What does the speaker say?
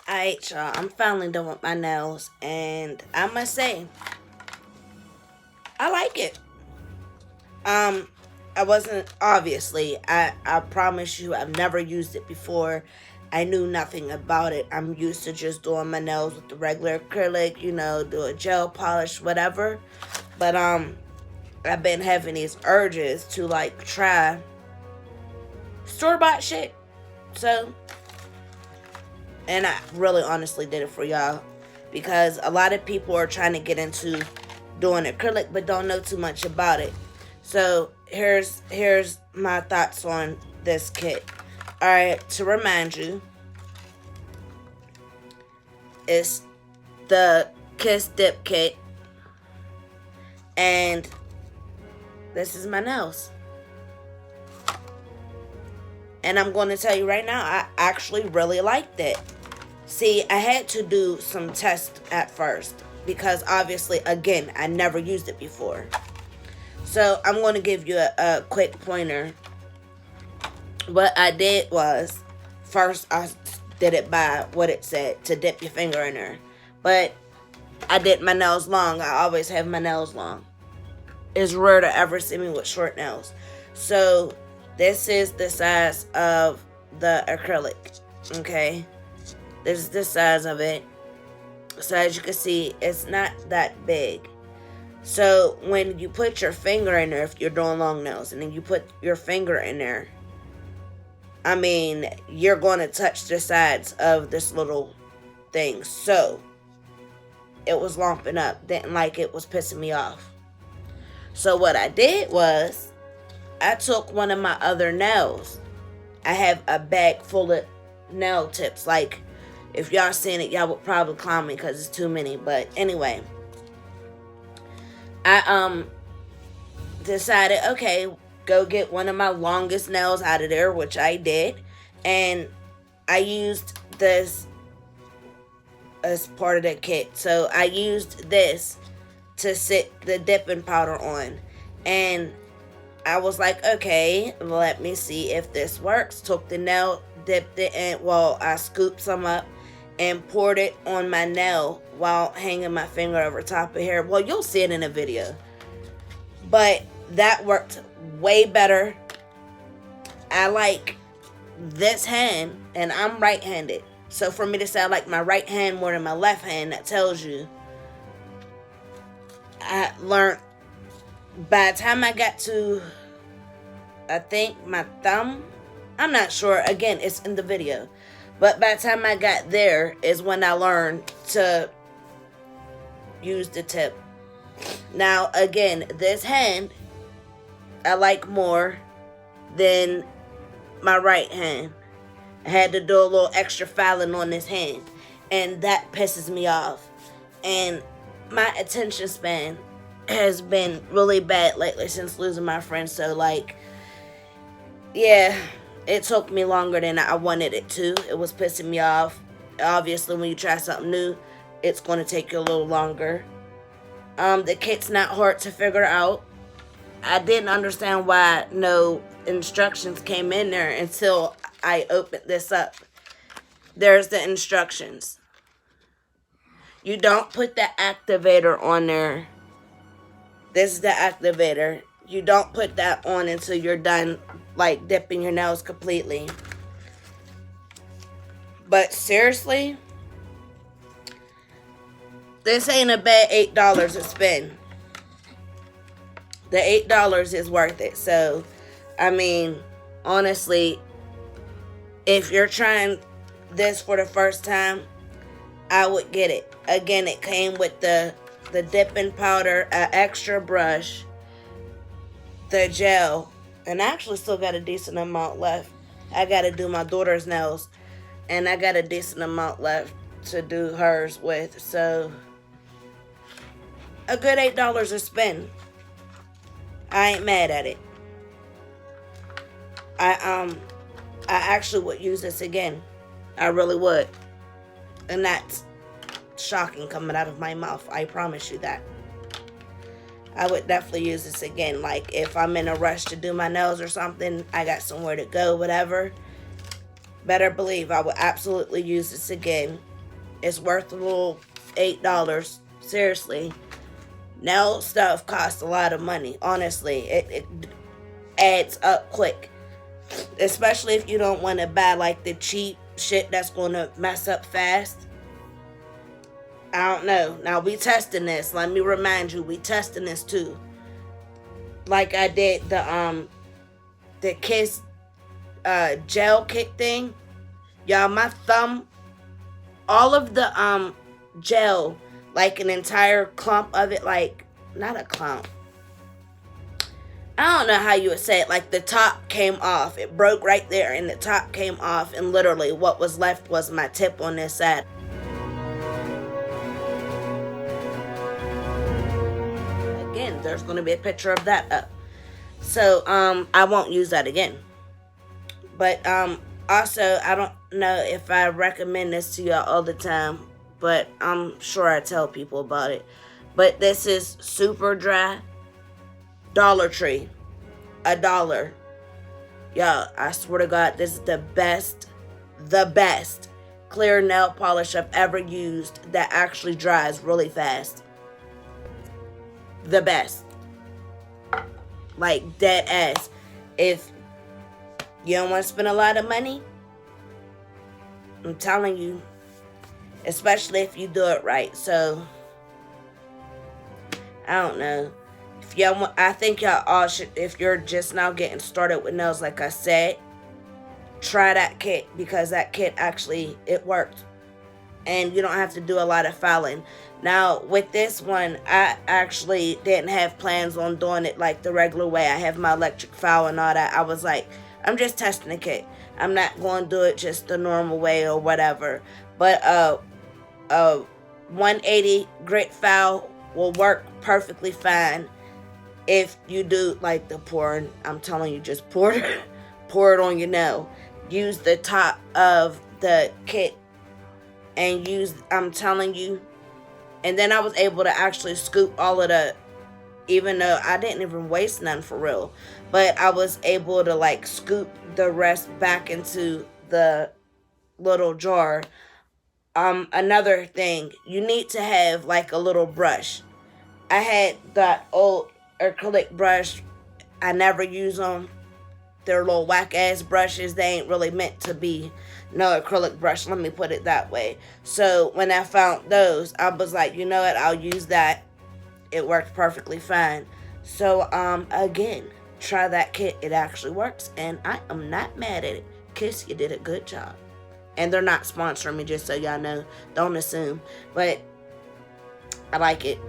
Alright, y'all. I'm finally done with my nails, and I must say, I like it. Um, I wasn't obviously. I promise you, I've never used it before. I knew nothing about it. I'm used to just doing my nails with the regular acrylic, do a gel polish, whatever. But I've been having these urges to like try store bought shit. So, and I really honestly did it for y'all because a lot of people are trying to get into doing acrylic but don't know too much about it. So here's my thoughts on this kit. All right, to remind you, it's the Kiss Dip kit, and this is my nails. And I'm going to tell you right now, I actually really liked it. See, I had to do some tests at first because obviously, again, I never used it before. So I'm going to give you a quick pointer. What I did was, first I did it by what it said, to dip your finger in there. But I did my nails long. I always have my nails long. It's rare to ever see me with short nails. So this is the size of the acrylic. Okay? This is the size of it. So as you can see, it's not that big. So when you put your finger in there, if you're doing long nails, and then you put your finger in there, I mean, you're going to touch the sides of this little thing. So it was lumping up. Didn't like it, was pissing me off. So what I did was, I took one of my other nails. I have a bag full of nail tips. Like, if y'all seen it, y'all would probably clown me because it's too many. But anyway, I decided, okay, go get one of my longest nails out of there, which I did, and I used this as part of the kit. So I used this to sit the dipping powder on, and I was like, okay, let me see if this works. Took the nail, dipped it in, well, I scooped some up and poured it on my nail while hanging my finger over top of here. Well, you'll see it in a video. But that worked way better. I like this hand, and I'm right-handed. So for me to say I like my right hand more than my left hand, that tells you I learned. By the time I got to, I think, my thumb, I'm not sure. Again, it's in the video. But by the time I got there is when I learned to use the tip. Now, again, this hand I like more than my right hand. I had to do a little extra filing on this hand, and that pisses me off. And my attention span has been really bad lately since losing my friend. So, like, yeah, it took me longer than I wanted it to. It was pissing me off. Obviously, when you try something new, it's going to take you a little longer. The kit's not hard to figure out. I didn't understand why no instructions came in there until I opened this up. There's the instructions. You don't put the activator on there. This is the activator. You don't put that on until you're done, like, dipping your nails completely. But seriously, this ain't a bad $8 to spend. The $8 is worth it. So, I mean, honestly, if you're trying this for the first time, I would get it. Again, it came with the dipping powder, an extra brush, the gel, and I actually still got a decent amount left. I got to do my daughter's nails, and I got a decent amount left to do hers with. So, a good $8 to spend. I ain't mad at it. I actually would use this again. I really would. And that's shocking coming out of my mouth. I promise you that. I would definitely use this again. Like, if I'm in a rush to do my nails or something, I got somewhere to go, whatever. Better believe I would absolutely use this again. It's worth a little $8. Seriously. Nail stuff costs a lot of money. Honestly, it adds up quick. Especially if you don't want to buy like the cheap shit that's going to mess up fast. I don't know. Now we testing this. Let me remind you, we testing this too. Like I did the Kiss gel kit thing. Y'all, my thumb, all of the gel, like an entire clump of it, like not a clump. I don't know how you would say it. Like the top came off. It broke right there and the top came off, and literally what was left was my tip on this side. Again, there's going to be a picture of that up. So I won't use that again. But also, I don't know if I recommend this to y'all all the time, but I'm sure I tell people about it. But this is Super Dry Dollar Tree. $1. Y'all, I swear to God, this is the best clear nail polish I've ever used that actually dries really fast. The best. Like, dead ass. If you don't want to spend a lot of money, I'm telling you, especially if you do it right. So, I don't know. If y'all want, I think y'all all should, if you're just now getting started with nails, like I said, try that kit, because that kit actually, it worked. And you don't have to do a lot of filing. Now, with this one, I actually didn't have plans on doing it like the regular way. I have my electric file and all that. I was like, I'm just testing the kit. I'm not going to do it just the normal way or whatever. But a 180 grit file will work perfectly fine if you do like the pouring. I'm telling you, just pour it on your nail. Use the top of the kit and use, I'm telling you. And then I was able to actually scoop all of the, even though I didn't even waste none for real, but I was able to like scoop the rest back into the little jar. Another thing, you need to have like a little brush. I had that old acrylic brush. I never use them. They're little whack ass brushes. They ain't really meant to be no acrylic brush, let me put it that way. So when I found those, I was like, you know what, I'll use that. It worked perfectly fine. So again, try that kit. It actually works, and I am not mad at it. Kiss, you did a good job. And they're not sponsoring me, just so y'all know. Don't assume. But I like it.